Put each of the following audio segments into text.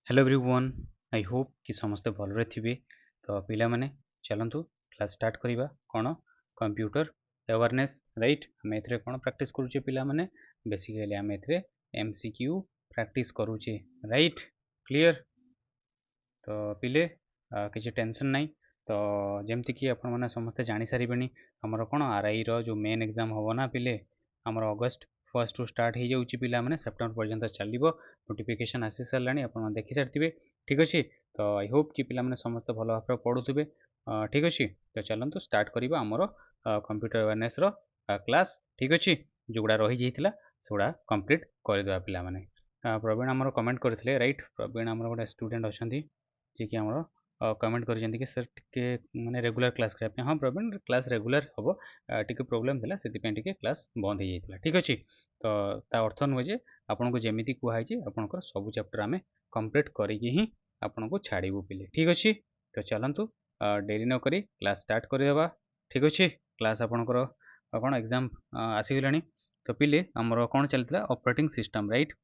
Hello everyone. I hope कि समस्ते भलरे थिबे। तो पिला माने चलंतु क्लास स्टार्ट करिबा कोन कंप्यूटर अवेयरनेस राइट। हम एथरे कोन प्रैक्टिस करूचे पिला माने बेसिकली हम एथरे एमसीक्यू प्रैक्टिस करूचे राइट। क्लियर। तो पिले किसी टेंशन नहीं। तो जेमती कि आपण माने समस्ते जानि सारिबेनी हमर कोन आरआई रो जो मेन एग्जाम होबो ना पिले हमर अगस्त फर्स्ट टू स्टार्ट हो जाऊँगी पिला माने सेप्टेम्बर पर्यंत चलिबो। नोटिफिकेशन आसी सारानी आपण देखि सारथिबे। ठीक अछि। तो आई होप कि पिला माने समस्त भलो भाबरे पढुथिबे। ठीक अछि। तो चलंतु स्टार्ट करिबा हमर कंप्यूटर अवेयरनेस रो क्लास। ठीक अछि। जोगुडा रहि जैतिला सेगुडा कंप्लीट करदेबा पिला माने। प्रवीण हमर कमेंट करथिले राइट। प्रवीण हमर गोटे स्टूडेंट अछंती जे कि हमर कमेंट कर कि सर टिके माने रेगुलर क्लास करबा। हाँ प्रवीण क्लास रेगुलर हम टिके प्रोब्लेम थिला सेति टिके क्लास बंद हो जाइतिला। ठीक अछि। तो ता अर्थ नुहे जे आपनको जेमिति कुहाई जे आपनकर सब चैप्टर आमे कंप्लीट करिकि ही आपनको छाड़िबु पिले। ठीक अछि। तो चलंतु देरी न करी क्लास स्टार्ट करदेबा। ठीक अछि। क्लास आपनकर कोन एग्जाम आसी गलानी। तो पिले हमर कोन चलतिला ऑपरेटिंग सिस्टम राइट।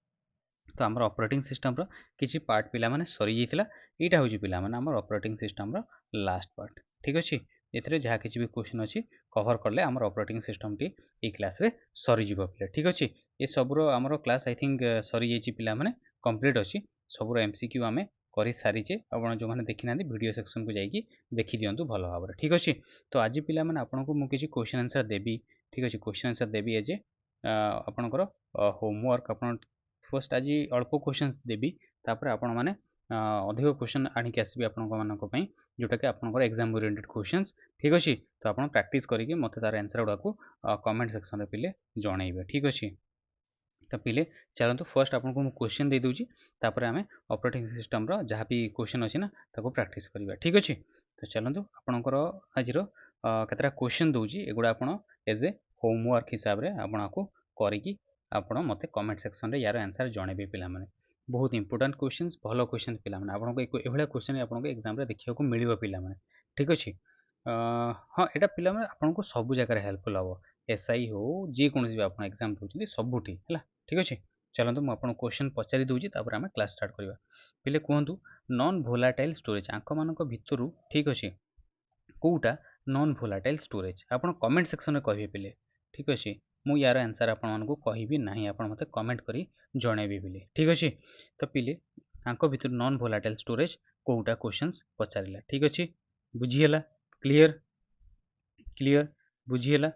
तो आमर ऑपरेटिंग सिस्टम रो किछि पार्ट पिला माने सरी जैतिला। एटा होची पिला माने हमर ऑपरेटिंग सिस्टम रो लास्ट पार्ट। ठीक अछि। एथरे जहा किछि भी क्वेश्चन अछि कवर करले हमर operating system T A class रे सरी जिवो पिले। ठीक अछि। ए सब रो हमर क्लास आई थिंक सरी जैछि पिला माने कंप्लीट अछि। सब रो एमसीक्यू आमे करि सारिचे। आपण जो माने देखि नांदी वीडियो सेक्शन को जाईकी देखि दियंतु भलो भाबरे। ठीक अछि। तो आज पिला माने आपनको मु किछि क्वेश्चन आंसर देबी। ठीक अछि। क्वेश्चन आंसर देबी एजे आपनकर होमवर्क आपण फर्स्ट आज अल्प क्वेश्चंस देबी। तापर आपण माने अधिक क्वेश्चन आनिक आसबि आपनको मानको पई जोटा कि आपनकर एग्जाम ओरिएंटेड क्वेश्चंस। ठीक अछि। तो आपण प्रैक्टिस करिके मते तार आंसर गुडा को कमेंट सेक्शन रे पिले जणाइबे। ठीक अछि। तो पिले चलंतु फर्स्ट आपनको मु क्वेश्चन दे दोची तापर आमे ऑपरेटिंग सिस्टम रो जहा भी क्वेश्चन अछि ना ताको प्रैक्टिस करिबा। ठीक अछि। तो चलंतु आपनकर आज रो केतरा क्वेश्चन दोची एगुडा आपण एज ए होमवर्क हिसाब रे आपनको करिकी आपण मते कमेंट सेक्शन रे यार आंसर जणाइबे पिला माने। बहुत इंपोर्टेंट क्वेश्चंस भलो क्वेश्चन पिला माने आपनको एभला क्वेश्चन आपनको एग्जाम रे देखिया को मिलिबो पिला माने। ठीक अछि। हां एटा पिला माने आपनको सब जगह रे हेल्पफुल हबो। एसआई हो जे कोनोसी भी आपण एग्जाम दोचନ୍ତି सबुठी हला। ठीक अछि। चलंतु मु आपन क्वेश्चन पचारि दोची तापर आमे क्लास स्टार्ट करिबा। पिले कोहंतु नॉन वोलाटाइल स्टोरेज आंक मानक भितरु ठीक अछि कोउटा नॉन वोलाटाइल स्टोरेज आपण कमेंट सेक्शन रे कहबे पिले। ठीक अछि। मु यार आंसर आपण मानको कहिबी नाही आपण मते कमेंट करी जणाइबे पिले। ठीक अछि। तो पिले आंक भितर नॉन वोलाटाइल स्टोरेज कोउटा क्वेश्चंस पचारिला। ठीक अछि। बुझियला। क्लियर क्लियर बुझियला।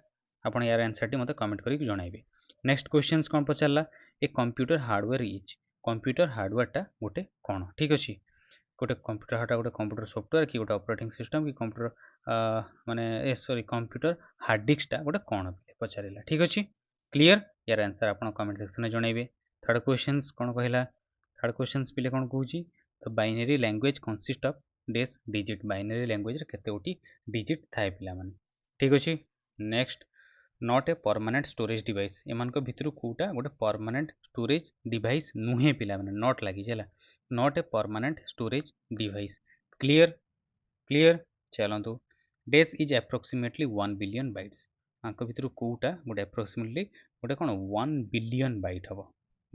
आपण यार आंसर टी मते कमेंट करी जणाइबे। नेक्स्ट क्वेश्चंस कोन पचारला ए computer hardware is computer hardware टा गोटे कोन। ठीक अछि। गोटे कंप्यूटर हाटा गोटे कंप्यूटर सॉफ्टवेयर कि गोटे ऑपरेटिंग सिस्टम कि कंप्यूटर माने ए सॉरी कंप्यूटर हार्ड डिस्क टा गोटे कोन पचारिला। ठीक अछि। क्लियर यार आंसर आपण कमेंट सेक्शन में जणाइबे। थर्ड क्वेश्चंस कोन कहला थर्ड क्वेश्चंस पिले कोन कहूची तो binary language consist of these digit binary language रे केते गोटी डिजिट थाए पिला माने। ठीक अछि। Next not a permanent storage device एमानक भितरु कोउटा गोटे परमानेंट स्टोरेज डिवाइस नुहे पिला माने नॉट लागि जाला। Not a permanent storage device. Clear clear. चलंतु this is approximately 1 billion bytes आंक भितरु कोउटा गोटे अप्रोक्सीमेटली गोटे कोन 1 बिलियन बाइट हबो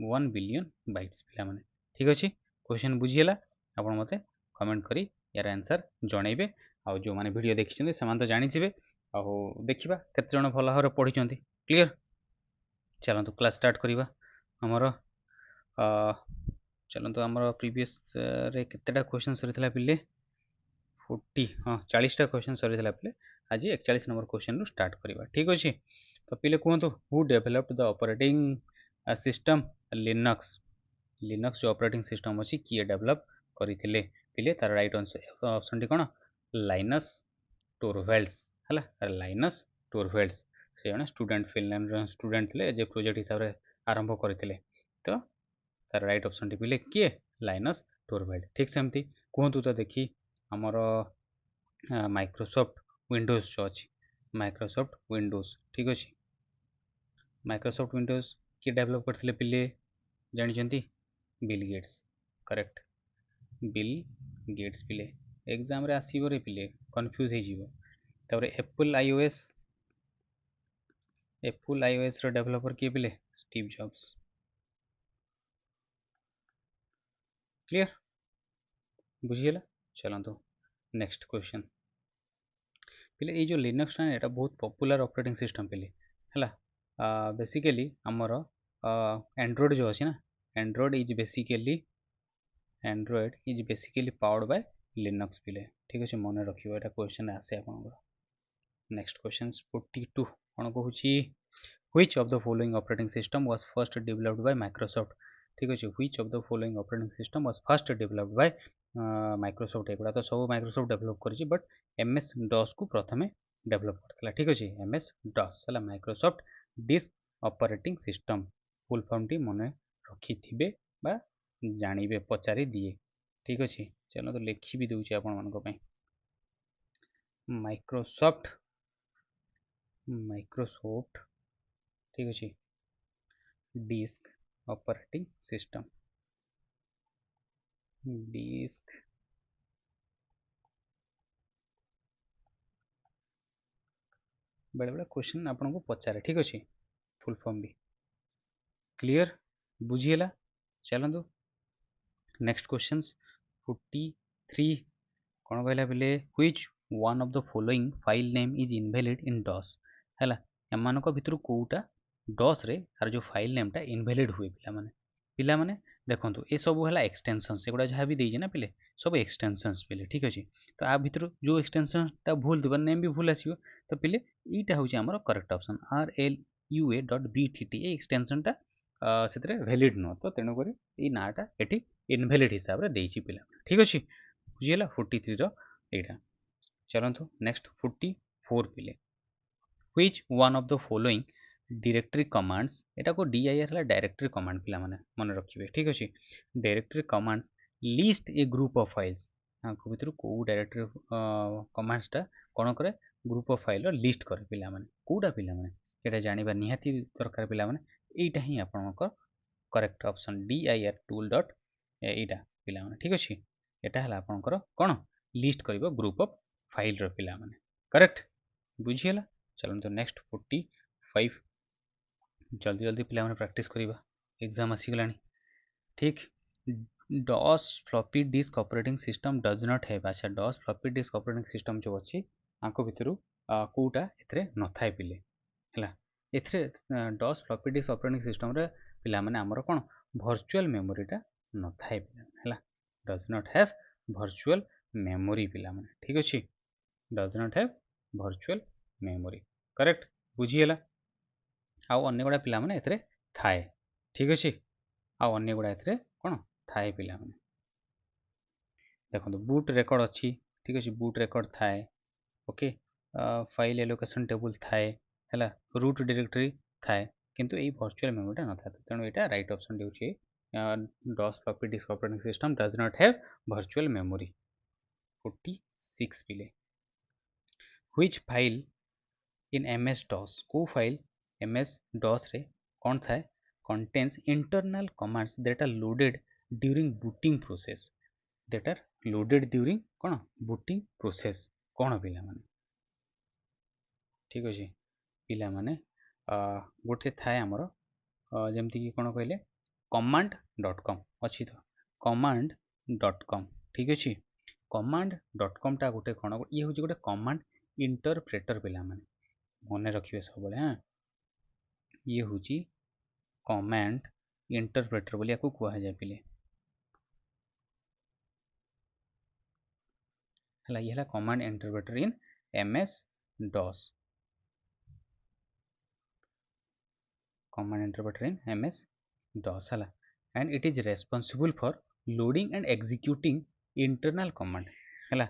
1 बिलियन बाइट्स पिला माने। ठीक अछि। क्वेश्चन बुझियला। आपण मते कमेंट करी यार आंसर जणाइबे। आ जो माने वीडियो देखिछन्ते समान तो जानिथिबे। आ देखिबा केते जण भलो भाबरे पढिछन्ती। क्लियर। चलंतु क्लास स्टार्ट करिबा। हमर चलंतु हमर प्रीवियस रे केतेटा क्वेश्चन सरिथिला पिले 40 हां 40 टा क्वेश्चन सरिथिला पिले। आज 41 नंबर क्वेश्चन रु स्टार्ट करिबा। ठीक अछि। तो पिले कोहंतु who developed the operating system Linux Linux जो ऑपरेटिंग सिस्टम अछि किए डेवलप करिथिले पिले तार राइट आंसर ऑप्शन टी कोन लाइनस टोरवेल्स हला। लाइनस टोरवेल्स से जने स्टूडेंट फिनलैंड स्टूडेंट थे जे प्रोजेक्ट हिसाब से आरंभ करते। तो तार राइट ऑप्शन टी पिले किए लाइनस टोरवेल्ड। ठीक सेमती कहतु तो देखी आमर माइक्रोसॉफ्ट विंडोज जो अच्छी माइक्रोसॉफ्ट विंडोज। ठीक अच्छे। माइक्रोसॉफ्ट विंडोज किए डेवलप करते पिले जानते Bill Gates. Correct Bill Gates पिले एग्जाम रे आसीबो रे पिले कंफ्यूज हो जीवो। तापर एप्पल आईओएस रो डेवलपर किए पिले स्टीव जॉब्स। क्लियर। बुझीगला। चलतु नेक्स्ट क्वेश्चन पे ये जो लिनक्स टा ये बहुत पॉपुलर ऑपरेटिंग सिस्टम पे है बेसिकली आमर एंड्रॉइड जो अच्छी ना Android is basically powered by Linux पे ठीक अच्छे मन रखिए यहाँ क्वेश्चन आसे आप नेक्स्ट क्वेश्चन 42 कौन कहूँ which of the following operating system was first developed by Microsoft ठीक अच्छे which of the following operating system was first developed by Microsoft एगुड़ा तो सब Microsoft डेभलप करी बट MS DOS को प्रथम डेभलप करता ठीक अच्छे MS DOS है Microsoft disc operating system full form T मन रखिथिबे बा जानिबे पचारि दिए ठीक अच्छे चलो तो लिखि भी दूचे आपण माइक्रोसॉफ्ट ठीक अच्छे डिस्क ऑपरेटिंग सिस्टम डिस्क बेले बेले क्वेश्चन आपन को पचारे ठीक अच्छे फुल फॉर्म भी क्लियर बुझीगला चलतु नेक्स्ट क्वेश्चन 43 कौन कहला बेले which one of the following file name is invalid in DOS है एम भितर कौटा डॉस रे यार जो फाइल नेमटा इनवैलिड हुए पिला माने देखो ये सब है एक्सटेंशन से गुड़ा जहाँ भी देजे ना पे सब एक्सटेंशंस पे ठीक अच्छे तो आ भर जो एक्सटेंशनटा भूल थी नेम भी भूल आसो तो पे यहाँ हूँ आम करेक्ट ऑप्शन RLUA.BTT ये एक्सटेंशनटा से वैलिड नुह तो तेणुक ये नाटा ये इनवैलिड हिसाब से देती पिला ठीक अच्छे बुझीगला 43 रहा चलतु नेक्स्ट 44 पे which one of the following directory commands एटा को DIR है डायरेक्टरी कमांड पिला माने मन रखिए ठीक अच्छे directory commands list A group of files भर कौ डायरेक्टरी कमांड्सटा कौन करे ग्रुप ऑफ फाइल लिस्ट करे पिला माने कौटा पिला माने एटा जानिबा निहाती दरकार पिला माने एटा ही आपनकर correct option DIR tool dot एटा पिला माने ठीक अच्छे एटा है आपनकर कौन लिस्ट करिबो ग्रुप ऑफ फाइल रो पिला माने करेक्ट बुझीगला चलो तो नेक्स्ट 45 जल्दी जल्दी पे प्रैक्टिस करवा एग्जाम आसीगला ठीक DOS floppy disk operating system does not have अच्छा DOS floppy disk operating system जो अच्छी आंको भितर कौटा ए न थाए पिले है एथे DOS floppy disk operating system रे पिला माने हमर कोन वर्चुअल मेमोरीटा न थाए पिले है does not have virtual memory पिला माने ठीक अच्छे does not have virtual memory correct बुझीगला आउ अन्य गुड़ा पिला माने एथरे थाए ठीक अच्छे आउ अन्य गुड़ा एथरे कौन थाए पिला माने देखो बूट रेकर्ड अच्छी ठीक अच्छे बूट रेकर्ड थाए ओके फाइल एलोकेशन टेबल थाए है रूट डायरेक्टरी थाए किंतु ये वर्चुअल मेमोरीटा न था तेणु यहाँ राइट ऑप्शन देउछि DOS floppy disk operating system does not have virtual memory 46 पिले which file in MS DOS को फाइल MS DOS रे कौन था contains internal commands that are loaded during booting process that are loaded during कौन booting process कौन पिला माने ठीक अच्छे पिला माने गोटे थाए आमर जमती कि कौन कहले command.com अच्छी तो command.com ठीक अच्छे command.com टा गोटे कौन ये हूँ गोटे कमांड इंटरप्रेटर पिला माने मन रखिए सब हाँ ये हूँ कमांड इंटरप्रेटर बोली आपको कहा जाए पिले है ये कमांड इंटरप्रेटर इन MS DOS कमांड इंटरप्रेटर इन MS DOS है and it is responsible for loading and executing internal command है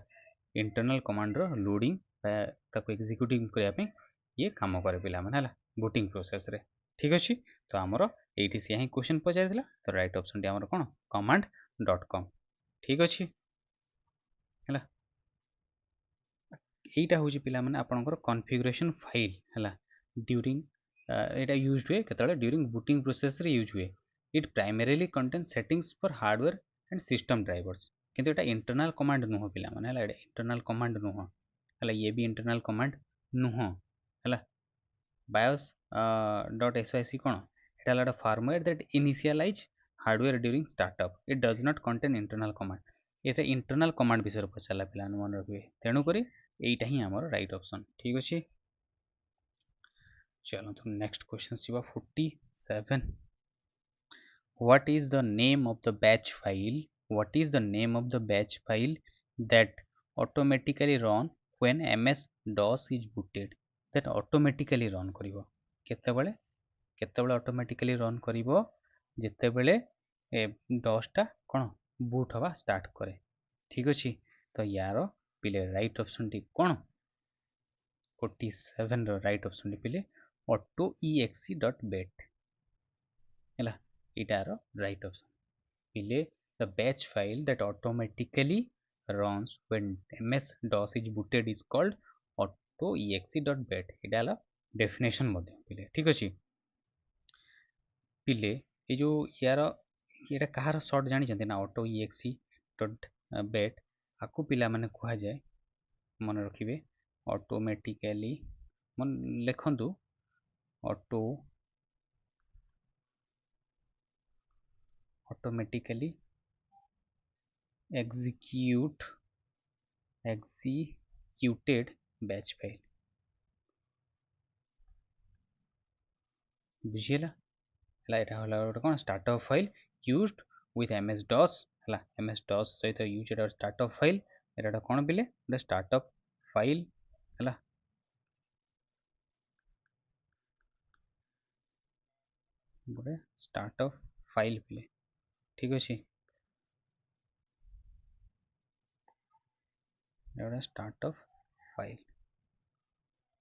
इंटरनल कमांड रो लोडिंग ताको एग्जीक्यूटिंग करने ये काम करे पिला माने है बूटिंग प्रोसेस रे ठीक अच्छे तो आमर ये सी क्वेश्चन पचार तो राइट ऑप्शन टी आमर कौन command.com ठीक अच्छे है यहाँ हूँ पिला माने आपनकर कॉन्फ़िगरेशन फाइल है ड्यूरिंग यहाँ यूज हुए केतले ड्यूरिंग बूटिंग प्रोसेस रे यूज हुए it primarily contain settings for hardware and system drivers किंतु एटा इंटरनल कमांड नुह पिला माने है इंटरनल कमांड नुह है ये भी इंटरनल कमांड नुह है BIOS.SYC कौन it allowed a firmware that initialize hardware during startup it does not contain internal command ये इंटरनल कमांड विषय पचारा पे मन रखिए तेणुक यहीटा ही आम राइट ऑप्शन ठीक अच्छे। चलो तो नेक्स्ट क्वेश्चन जी 47 what is the name of the batch file what is the name of the batch file that automatically run when ms dos is booted that automatically run करिवो केतेबेले केतेबेले automatically run करिवो जेतेबेले डस टा कोन boot हवा स्टार्ट करे ठीक अछि। तो यार पिले राइट ऑप्शन टी कोन 47 रो राइट ऑप्शन टी पिले ऑटो exe.bat हैला इटार राइट ऑप्शन पिले the batch file that automatically runs when ms-dos is booted is called autoexe.bat एटा हला डेफिनेशन मध्ये पिले ठीक अछि। पिले ये जो यार ये कहार सर्ट जानी ना autoexe.bat आपको पिला माने कहा जाए मन रखिए ऑटोमेटिकली मन लिखंतु ऑटोमेटिकली executed batch file बुझीला एटा होला कोन startup file used with ms dos हला ms dos सहित यूज एटा स्टार्टअप फाइल एटा कोन बिले एटा स्टार्टअप फाइल हला गोटे स्टार्टअप फाइल बिले ठीक अछि एटा स्टार्टअप फाइल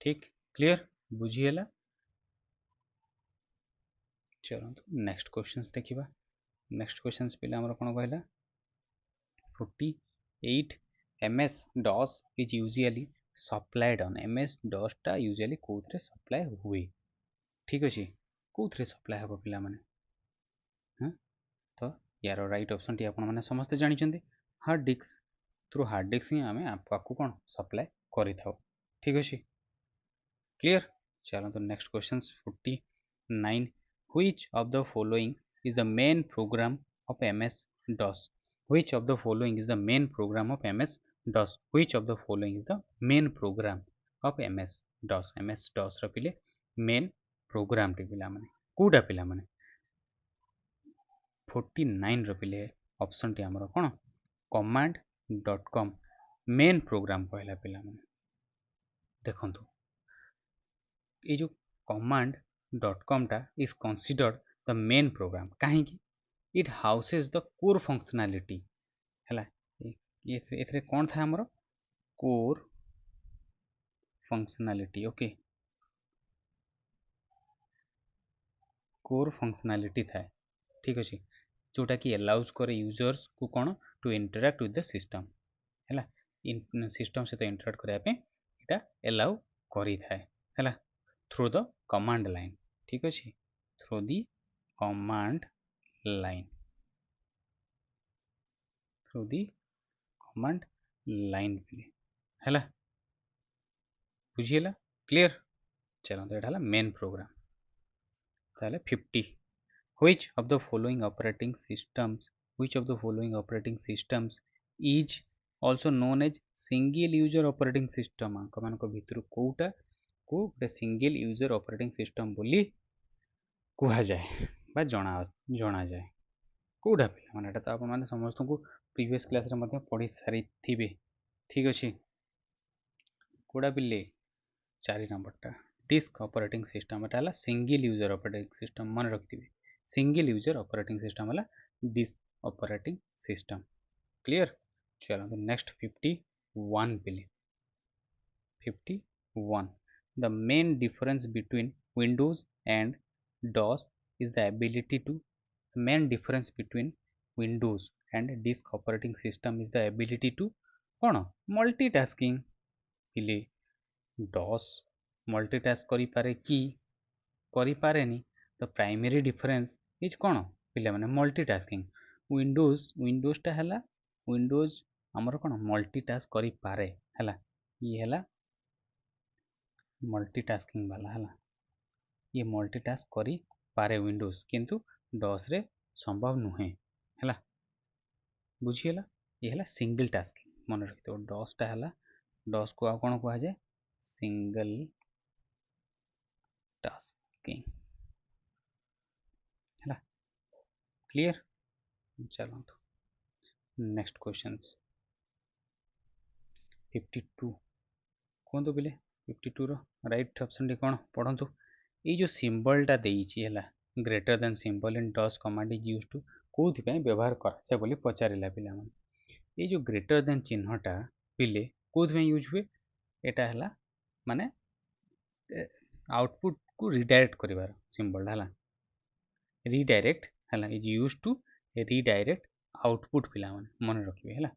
ठीक क्लियर बुझीला। चलो नेक्स्ट क्वेश्चंस देखिबा नेक्स्ट क्वेश्चंस पिले हमर कोन कहला 48 ms dos is usually supplied on ms dos टा यूजुअली कोथरे सप्लाई हुए ठीक अछि कोथरे सप्लाई हबो पिला माने हां तो यार राइट ऑप्शन टी आपण माने समस्त जानि चंदी hard disk through hard disk ही हमें आपको कोन सप्लाई करि थाओ ठीक अछि क्लियर। चलो तो next questions 49 which of the following is the main program of ms dos which of the following is the main program of ms dos which of the following is the main program of ms dos ର ପିଲେ main program ଟି पिला माने कोडा पिला माने 49 ର पिले option T हमर कोन command.com main program कहला पिला माने देखंतु ये जो command.com टा is considered the main program कहीं की it houses the core functionality हैला एथरे कौन था हमरो core functionality okay core functionality था ठीक अछि जोटा कि allows करे यूजर्स को कोन to interact with the system हैला सिस्टम से तो इंटरैक्ट करिया पे एटा allow करी थाए हैला through the command line ठीक अछि through the command line through the command line हैला बुझिएला क्लियर। चलो तो एटा हला मेन प्रोग्राम ताले 50 which of the following operating systems is also known as single user operating system आंक मान को भितर कोउटा को गोटे सिंगल यूजर ऑपरेटिंग सिस्टम बोली कहा जाए बा जना जाए कोडा पिला माने एटा तो आप माने समस्त को प्रीवियस क्लास रे मध्ये पढ़ी सारी थिबे ठीक अछि कोडा पिले 4 नंबर टा डिस्क ऑपरेटिंग सिस्टम एटा हला सिंगल यूजर ऑपरेटिंग सिस्टम मन रखथिबे सिंगल यूजर ऑपरेटिंग सिस्टम हला डिस्क ऑपरेटिंग सिस्टम क्लियर। चलो तो नेक्स्ट 51 पिले 51 the main difference between windows and dos is the ability to the main difference between windows and disk operating system is the ability to कौन multitasking पिले dos multitask करि पारे कि करि पारेनी तो प्राइमरी डिफरेंस इज कौन पिले माने multitasking विंडोज टा हला विंडोज हमर कौन multitask करि पारे हला ये हला मल्टीटास्किंग वाला है ये मल्टीटास्क करी पारे विंडोज किंतु डॉस रे संभव नुहे है बुझीला ये है सिंगल टास्किंग मन रखिथ डसटा है डस को आउ कौन कहुए सिंगल टास्किंग है क्लियर। चलतु नेक्स्ट क्वेश्चंस 52 कहतु पे 52 राइट ऑप्शन टी कौन पढ़ु ये जो सिंबलटा है greater than symbol in DOS command is use to कौन व्यवहार कराए बोली पचारा पिला ये जो ग्रेटर देन चिन्हटा पिले कौन यूज हुए यहाँ है माने आउटपुट को रिडायरेक्ट कर सिंबल है रिडायरेक्ट है is use to redirect output पिला मन रखिए है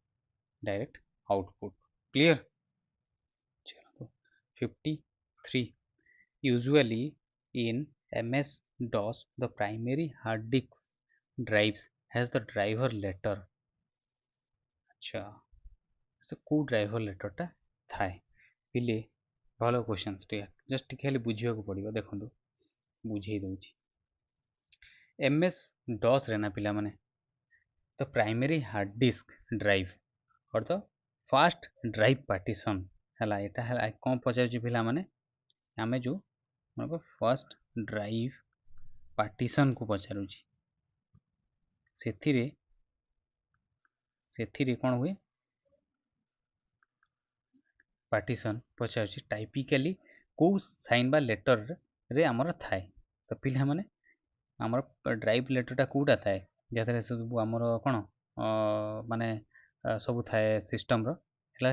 डायरेक्ट आउटपुट क्लियर। चलो 53 usually in MS DOS the primary hard disk drives has the driver letter अच्छा से को ड्राइवर लेटरटा थाए पिले भल क्वेश्चंस टे जस्ट टिके खाली बुझिया को पड़िबो देखंतु बुझेई दउची MS DOS रे ना पिला माने the primary hard disk drive और द फास्ट ड्राइव पार्टीशन हला एटा हला कोन पचार पिला माने आमे जो फर्स्ट ड्राइव पार्टीशन को पचारुची सेथिरे कौन हुए पार्टीशन पचारुची टाइपिकली को साइन बा लेटर रे आमर थाए तो पिला माने आमर ड्राइव लेटरटा कोटा थाए जहाँ सब आमर कौन माने सब थाए सिस्टम रो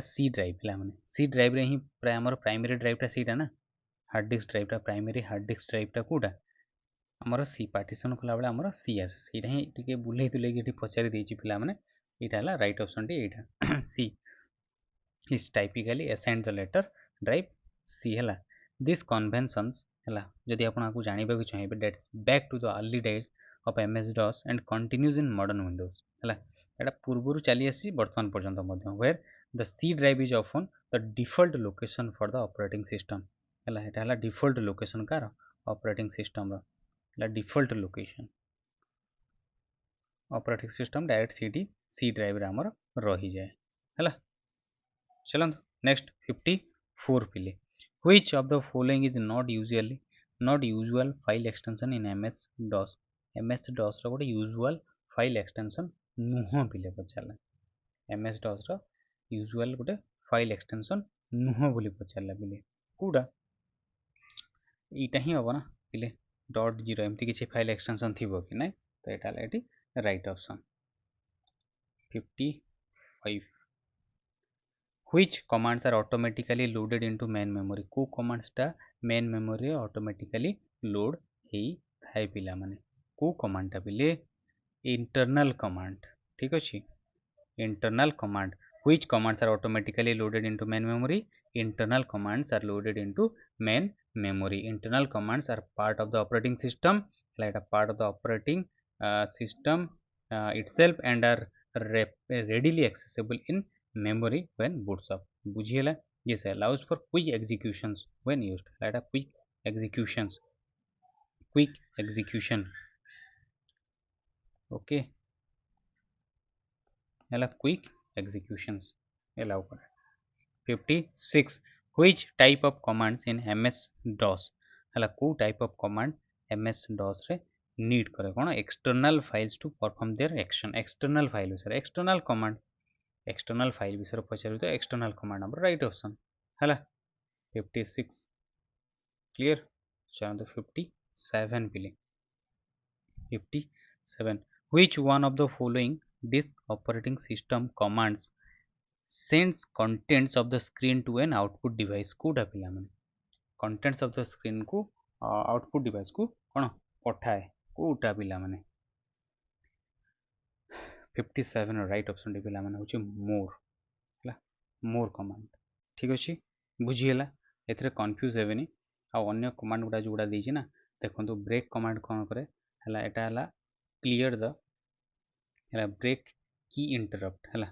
सी ड्राइव पिला माने सी ड्राइव रे ही प्राय आमर प्राइमरी ड्राइवटा सीटा ना हार्ड डिस्क ड्राइवटा प्राइमरी हार्ड डिस्क ड्राइवटा कोटा आमर सी पार्टीशन कला बेले आमर सी आसे सीटा ही टिके बुले तुले कि पचारि देछि पिला माने एटा हला right option T Etah C is typically assigned the letter drive C है this conventions है जदि आपको जानवा चाहिए that's back to the early days of MS DOS and continues in modern Windows है एटा पूर्व चली आसी वर्तमान पर्यंत where the C drive is often the default location for the operating system है एटा हला default location car operating system रा default location operating system direct C drive रे हमर रही जाए है चलते नेक्स्ट 54 पिले which of the following is not usual file extension in MS DOS रो गोटे usual file extension नुह पिले पचारा MS DOS रो usual गोटे file extension नुह बोली पचारा पिले कोड़ा यहाँ ही हम ना पिले .0 एमती किसी फाइल एक्सटेंशन थी कि ना तो यहाँ right option 55 which commands are automatically loaded into main memory को commands टा main memory automatically load ही थाए पिला माने को command टा पिले internal command ठीक अछि internal command which commands are automatically loaded into main memory internal commands are loaded into main memory internal commands are part of the operating system like a part of the operating system itself and are readily accessible in memory when boots up बुझिएला this allows for quick executions when used like a quick execution okay hela quick executions allow कर 56 which type of commands in MS DOS hela को type of command MS DOS रे need करे कोन external files to perform their action external file sir external command external file विषय पचारू तो external command number right option है 56 clear चलो 57 पिले 57 which one of the following disk operating system commands sends contents of the screen to an output device Kota पिला माने contents of the screen को output device को कौन पठाए कोटा पिला माने 57 राइट ऑप्शन टी पिला माने होची मोर कमांड ठीक अच्छे बुझीगला एथरे कन्फ्यूज हेबेनी आ अन्य कमांड गुड़ा जोड़ा देछि ना देखंतु ब्रेक कमांड कोन करे हला एटा हला क्लियर द हला ब्रेक की इंटरप्ट हला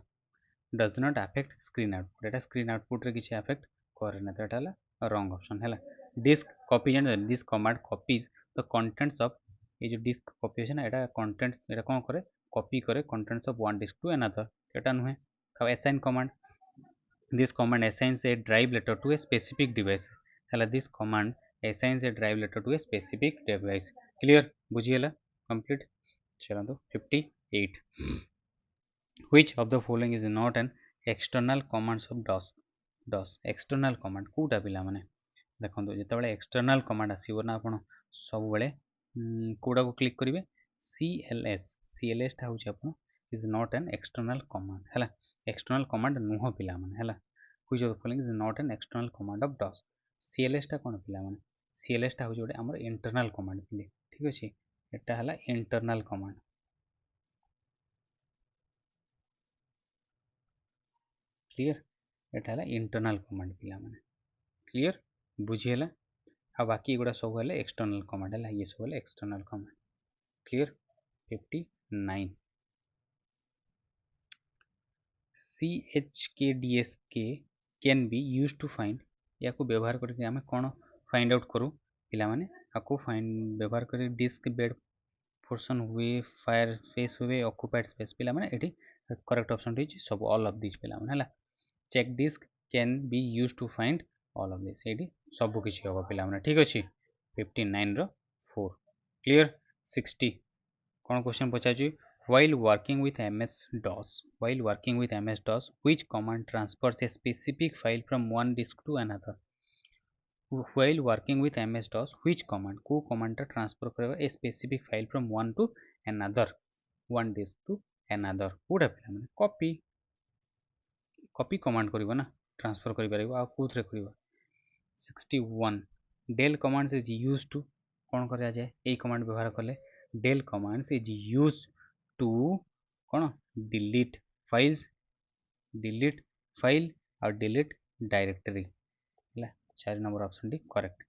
does not affect screen output Etah screen output रे किछि अफेक्ट करे ना तो एटा हला रॉन्ग ऑप्शन हला डिस्क कॉपी जन this command copies the contents of ये जो डिस्क कॉपी है ना एटा कंटेंट्स एटा कोन करे कॉपी करे contents of one disk to another एटा नुहे तो assign command, this command assigns a drive letter to a specific device ହେଲା, this command assigns a drive letter to a specific device. clear ବୁଝିହେଲା complete. चलନ୍ତୁ 58, which of the following is not an external commands of DOS external command କୋଉଟା ପିଲାମାନେ ଦେଖନ୍ତୁ, ଯେତେବେଳେ external command ଆସିବ ନା ଆପଣ ସବୁବେଳେ କୋଉଟାକୁ କ୍ଲିକ୍ କରିବେ, CLS ଟା ହେଉଛି ଆପଣ is not an external command ହେଲା, external command ନୁହଁ ପିଲାମାନେ ହେଲା, which of the following is not an external command of DOS. CLS ଟା କ'ଣ ପିଲାମାନେ, CLS ଟା ହେଉଛି ଗୋଟେ ଆମର internal command ପିଲେ, ଠିକ୍ ଅଛି, ଏଟା ହେଲା internal command. क्लियर, एटा है इंटरनल कमांड पिला माने, क्लियर बुझीला, आ बाकी एगुड़ा सब है एक्सटर्नल कमांड है, ये सब है external command. Clear 59, CHKDSK can be use to find, या को व्यवहार करके आमे कौन फाइंड आउट करूँ पिला माने, आपको फाइंड व्यवहार कर डिस्क बेड पोर्शन हुए, फायर स्पेस हुए, ऑक्युपाइड स्पेस पिला माने, एटी करेक्ट ऑप्शन रही सब ऑल ऑफ दिस पिला माने हला, check disk can be use to find all of this, ये सब किसी हम पे, ठीक अच्छे 59 रो 4. क्लियर 60, कौन question Pachar, while working with MS-DOS, which command transfers a specific file from one disk to another. While working with MS-DOS, which command, को command टा transfer करेगा a specific file from one to another, one disk to another, कोड़ा पे copy command करिवो ना, transfer करि परिबो, आ कोथरे करिवो. 61, del commands is used to, कोन करा जाय ए कमांड व्यवहार करले, del commands is used to कोन डिलीट फाइल्स, डिलीट फाइल और डिलीट डायरेक्टरी हला, 4 नंबर ऑप्शन टी करेक्ट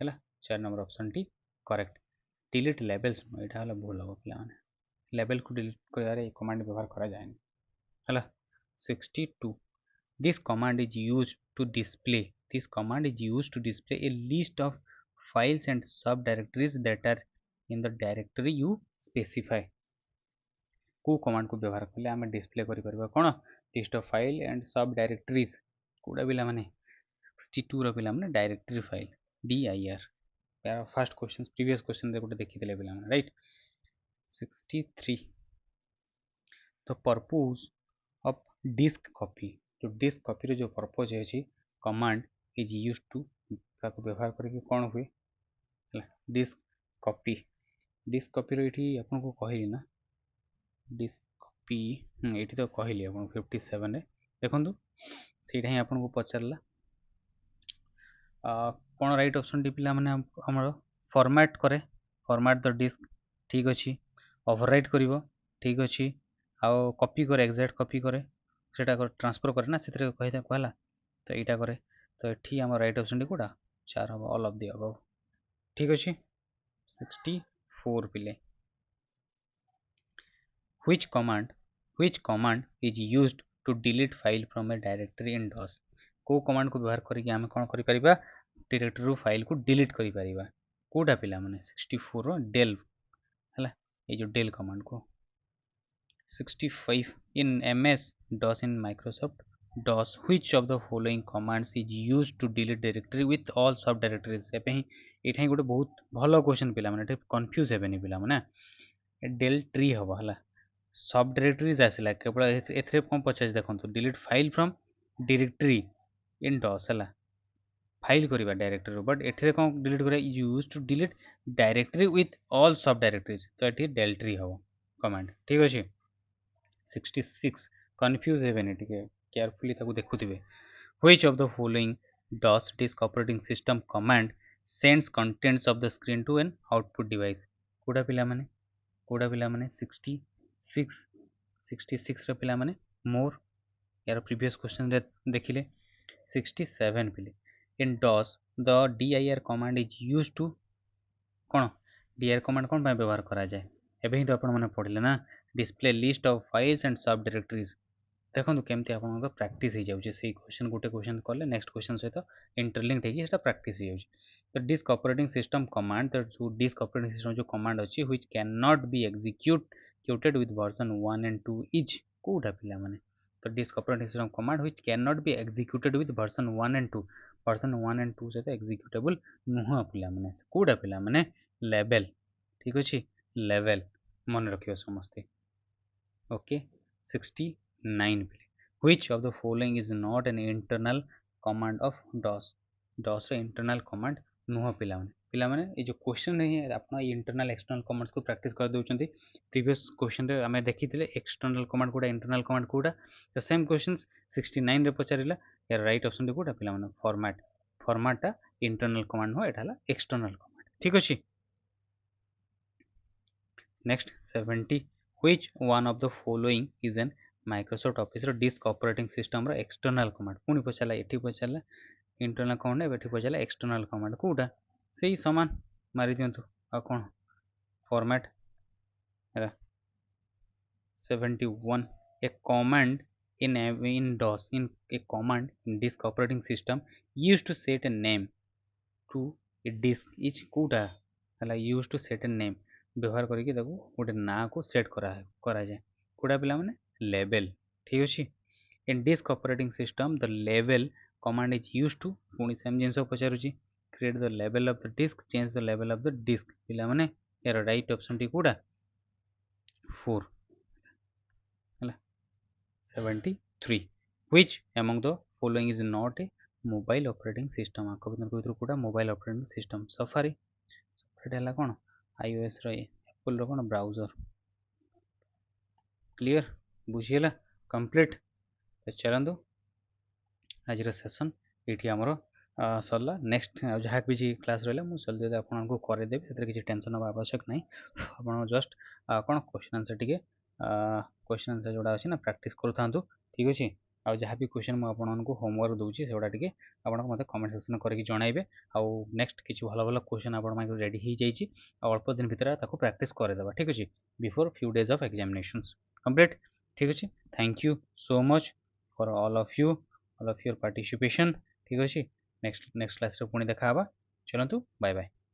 हला, 4 नंबर ऑप्शन टी करेक्ट. डिलीट लेबल्स एटा हला भूल हो पिला माने, लेबल को डिलीट करे कमांड व्यवहार करा जाय हला. 62, this command is used to display a list of files and subdirectories that are in the directory you specify. को command को व्यवहार करले आमे डिस्प्ले करि परबा कोन, लिस्ट ऑफ फाइल एंड सब डायरेक्टरीज, कोडा पिला माने 62 रो पिला माने डायरेक्टरी फाइल dir, यार फर्स्ट क्वेश्चन प्रीवियस क्वेश्चन रे कोटे देखि देले पिला माने, right. 63, the purpose of disk copy, जो डिस्क कॉपी रो जो पर्पज है कमांड इज यूज टू, ताको व्यवहार करके कौन हुए डिस्क कॉपी रो ये आपन को कहली ना, डिस्क कॉपी ये तो कहली आपन 57 रे देखंतु, सेटा ही आपन को पचारला कौन राइट ऑप्शन टी पिला माने हमरो फॉर्मेट करे, फॉर्मेट द डिस्क, ठीक अछि, ओवरराइट करिवो, ठीक अछि, आ कॉपी करे, एग्जैक्ट कॉपी करे, सेटा ट्रांसफर करे ना, से कहला तो यहाँ करे, तो ये आम राइट ऑप्शन टी कोटा 4 हम ऑल ऑफ द अबव, ठीक अच्छे. 64 पिले, which command is used to delete file from a directory in DOS, को कमांड को व्यवहार करके आम कौन करि परिबा, डायरेक्टरी रो फाइल को डिलीट करि परिबा, कोटा पिला माने 64 रो डेल हला, ये जो डेल कमांड को. 65, in MS DOS in Microsoft DOS, which of the following commands is used to delete directory with all subdirectories. एटा गोटे बहुत भल क्वेश्चन पिला माने, कंफ्यूज हेबेनी पिला माने, डेल ट्री हवा हला, सब डायरेक्टरीज आसिला केवल एथरे कौन पचास देखंतु, delete file from directory in DOS हला, फाइल करिबा डायरेक्टरी, बट एथरे कौन डिलीट करा, use to delete directory with all subdirectories, तो एठी डेल ट्री हवा कमांड, ठीक अछि. 66, कन्फ्यूज हेबेनी टिके केयरफुली ताकू देखुथिबे, which of the following DOS disk operating system command sends contents of the screen to an output device, कोडा पिला माने 66 रे पिला माने मोर, यार प्रीवियस क्वेश्चन रे देखिले. 67 पिले, in DOS the dir command is used to cone, dir command कोन पे व्यवहार करा जाए, एबे ही तो अपन माने पढ़िले ना, display list of files and सब डायरेक्टरीज, देखो केमती आप प्रैक्टिस हो जाऊे, से क्वेश्चन गोटे क्वेश्चन कले नेक्स्ट क्वेश्चन सहित इंटरलिंक्ड होगी प्रैक्टिस हो जाए. तो डिस्क ऑपरेटिंग सिस्टम कमांड, तो जो डिस्क ऑपरेटिंग सिस्टम जो कमांड अच्छी which can not be executed with version 1 and 2 is कोटा पिला माने, the disk operating system command which cannot be executed with version 1 and 2 version 1 and 2 सहित executable नुह पिला माने कोडा पिला माने level ठीक अछि level मन रखियो समस्ते ओके 69 पिले which of the following is not an internal command of DOS ର internal command नुह पिला माने ये जो क्वेश्चन नहीं है आप इंटरनल एक्सटर्नल कमांड्स को प्रैक्टिस कर दउचंती प्रीवियस क्वेश्चन रे हमें देखिथिले एक्सटर्नल कमांड कोडा इंटरनल कमांड कोडा द सेम क्वेश्चंस 69 रे पचारिला यार राइट ऑप्शन रे कोडा पिला माने फॉर्मेट टा इंटरनल कमांड हो एठाला एक्सटर्नल कमांड ठीक अछि next 70 which one of the following is an Microsoft Office रो डिस्क ऑपरेटिंग सिस्टम रो एक्सटर्नल कमांड पुनी पचाला एठी पचाला इंटरनल कमांड एठी पचाला एक्सटर्नल कमांड कोडा सेही समान मारि दियंतु आ कोन format 71 a command in DOS in a command in disk operating system used to set a name to a disk each कोडा हला used to set a name व्यवहार करिके ताको गोटे ना को सेट करा जाए कोडा पिला माने लेवल ठीक अछि in disk operating system the level command is used to पुनी सेम जिंस पचारुची create the level of the disk change the level of the disk पिला माने यार राइट ऑप्शन टी कोडा 4 हला 73 which among the following is not a mobile operating system आको भीतर कोडा mobile operating system safari safari हला कोन iOS रो Apple रो कोन browser clear बुझियला complete तो चलंदो आज सेसन ये आमर सरला नेक्स्ट जहाँ भी क्लास रहा मुझे जल्दी आपको करदेवी से किसी टेंशन हवा आवश्यक नहीं आप जस्ट कौन question answer T question answer जोड़ा अच्छी ना प्रैक्टिस करूँ ठीक अच्छे आउ जहाँ भी क्वेश्चन मुझे होमवर्क दूसरी से टी मत कमेंट सेक्शन करके जनइबे आउ नेक्स्ट किसी भल भल क्वेश्चन आप रेडी हो जाइए अल्प दिन भितर प्रैक्टिस करदेवा ठीक अच्छे before few days of examinations complete ठीक अच्छे thank you so much for all of your participation ठीक अच्छे नेक्स्ट क्लास रे पुणी देखा चलतु बाय बाय।